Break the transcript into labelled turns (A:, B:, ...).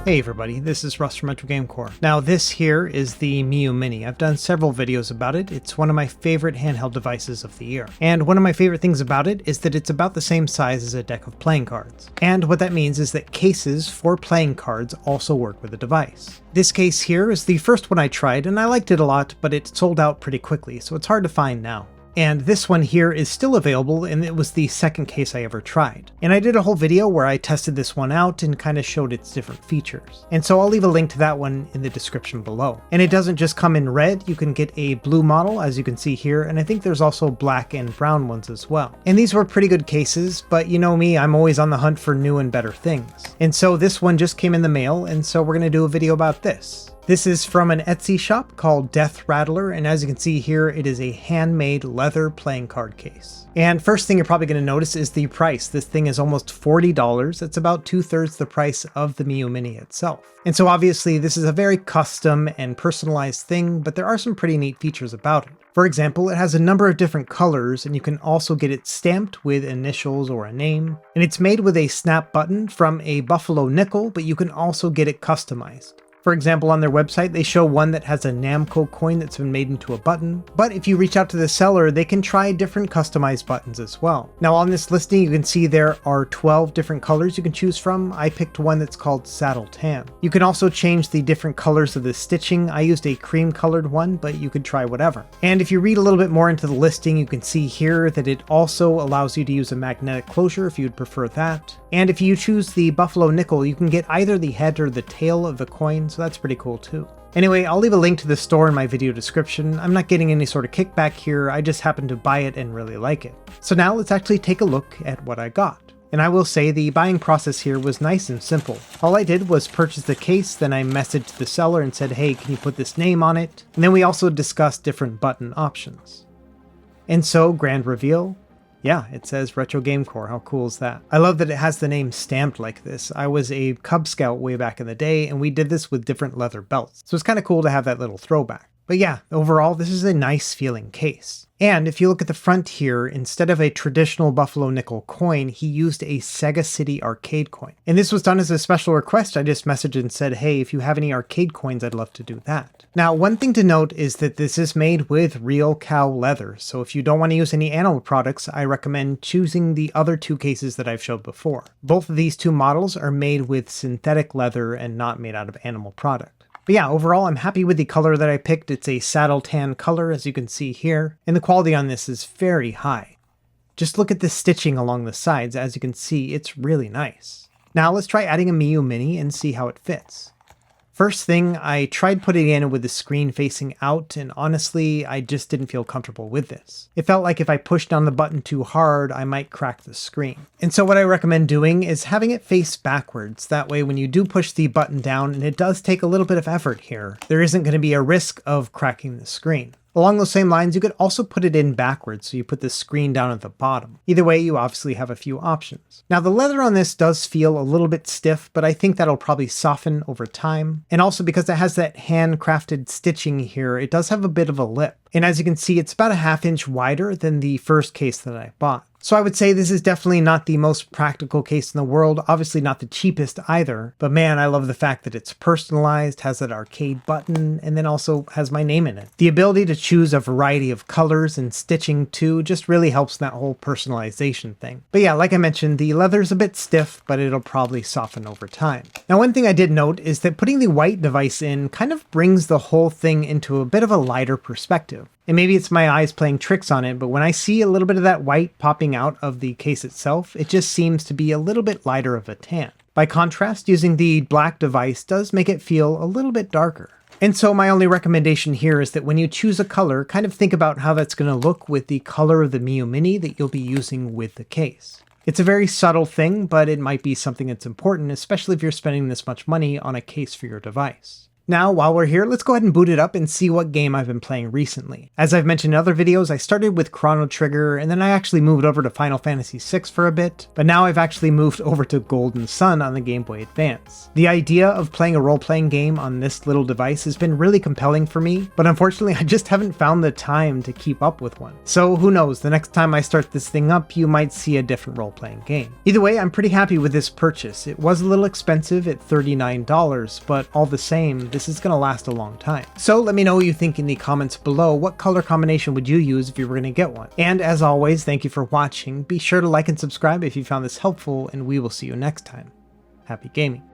A: Hey everybody, this is Russ from Retro Game Core. Now this here is the Miyoo Mini. I've done several videos about it. It's one of my favorite handheld devices of the year. And one of my favorite things about it is that it's about the same size as a deck of playing cards. And what that means is that cases for playing cards also work with the device. This case here is the first one I tried and I liked it a lot, but it sold out pretty quickly, so it's hard to find now. And this one here is still available, and it was the second case I ever tried. And I did a whole video where I tested this one out and kind of showed its different features. And so I'll leave a link to that one in the description below. And it doesn't just come in red, you can get a blue model as you can see here, and I think there's also black and brown ones as well. And these were pretty good cases, but you know me, I'm always on the hunt for new and better things. And so this one just came in the mail, and so we're going to do a video about this. This is from an Etsy shop called Death Rattler, and as you can see here, it is a handmade leather playing card case. And first thing you're probably going to notice is the price. This thing is almost $40. That's about 2/3 the price of the Miyoo Mini itself. And so obviously this is a very custom and personalized thing, but there are some pretty neat features about it. For example, it has a number of different colors, and you can also get it stamped with initials or a name. And it's made with a snap button from a buffalo nickel, but you can also get it customized. For example, on their website, they show one that has a Namco coin that's been made into a button, but if you reach out to the seller, they can try different customized buttons as well. Now on this listing, you can see there are 12 different colors you can choose from. I picked one that's called Saddle Tan. You can also change the different colors of the stitching. I used a cream colored one, but you could try whatever. And if you read a little bit more into the listing, you can see here that it also allows you to use a magnetic closure if you'd prefer that. And if you choose the buffalo nickel, you can get either the head or the tail of the coin, so that's pretty cool too. Anyway, I'll leave a link to the store in my video description. I'm not getting any sort of kickback here, I just happened to buy it and really like it. So now let's actually take a look at what I got. And I will say the buying process here was nice and simple. All I did was purchase the case, then I messaged the seller and said, hey, can you put this name on it? And then we also discussed different button options. And so, grand reveal. Yeah, it says Retro Game Core. How cool is that? I love that it has the name stamped like this. I was a Cub Scout way back in the day, and we did this with different leather belts. So it's kind of cool to have that little throwback. But yeah, overall, this is a nice feeling case. And if you look at the front here, instead of a traditional buffalo nickel coin, he used a Sega City arcade coin. And this was done as a special request. I just messaged and said, hey, if you have any arcade coins, I'd love to do that. Now, one thing to note is that this is made with real cow leather. So if you don't want to use any animal products, I recommend choosing the other two cases that I've showed before. Both of these two models are made with synthetic leather and not made out of animal product. But yeah, overall, I'm happy with the color that I picked. It's a saddle tan color, as you can see here, and the quality on this is very high. Just look at the stitching along the sides. As you can see, it's really nice. Now let's try adding a Miyoo Mini and see how it fits. First thing, I tried putting it in with the screen facing out, and honestly, I just didn't feel comfortable with this. It felt like if I pushed down the button too hard, I might crack the screen. And so what I recommend doing is having it face backwards. That way when you do push the button down, and it does take a little bit of effort here, there isn't going to be a risk of cracking the screen. Along those same lines, you could also put it in backwards, so you put the screen down at the bottom. Either way, you obviously have a few options. Now, the leather on this does feel a little bit stiff, but I think that'll probably soften over time. And also because it has that handcrafted stitching here, it does have a bit of a lip. And as you can see, it's about a 1/2 inch wider than the first case that I bought. So I would say this is definitely not the most practical case in the world, obviously not the cheapest either, but man, I love the fact that it's personalized, has that arcade button, and then also has my name in it. The ability to choose a variety of colors and stitching too just really helps in that whole personalization thing. But yeah, like I mentioned, the leather's a bit stiff, but it'll probably soften over time. Now, one thing I did note is that putting the white device in kind of brings the whole thing into a bit of a lighter perspective. And maybe it's my eyes playing tricks on it, but when I see a little bit of that white popping out of the case itself, it just seems to be a little bit lighter of a tan. By contrast, using the black device does make it feel a little bit darker. And so my only recommendation here is that when you choose a color, kind of think about how that's going to look with the color of the Miyoo Mini that you'll be using with the case. It's a very subtle thing, but it might be something that's important, especially if you're spending this much money on a case for your device. Now, while we're here, let's go ahead and boot it up and see what game I've been playing recently. As I've mentioned in other videos, I started with Chrono Trigger, and then I actually moved over to Final Fantasy VI for a bit, but now I've actually moved over to Golden Sun on the Game Boy Advance. The idea of playing a role-playing game on this little device has been really compelling for me, but unfortunately I just haven't found the time to keep up with one. So who knows, the next time I start this thing up, you might see a different role-playing game. Either way, I'm pretty happy with this purchase. It was a little expensive at $39, but all the same, this is going to last a long time. So let me know what you think in the comments below. What color combination would you use if you were going to get one? And as always, thank you for watching. Be sure to like and subscribe if you found this helpful, and we will see you next time. Happy gaming.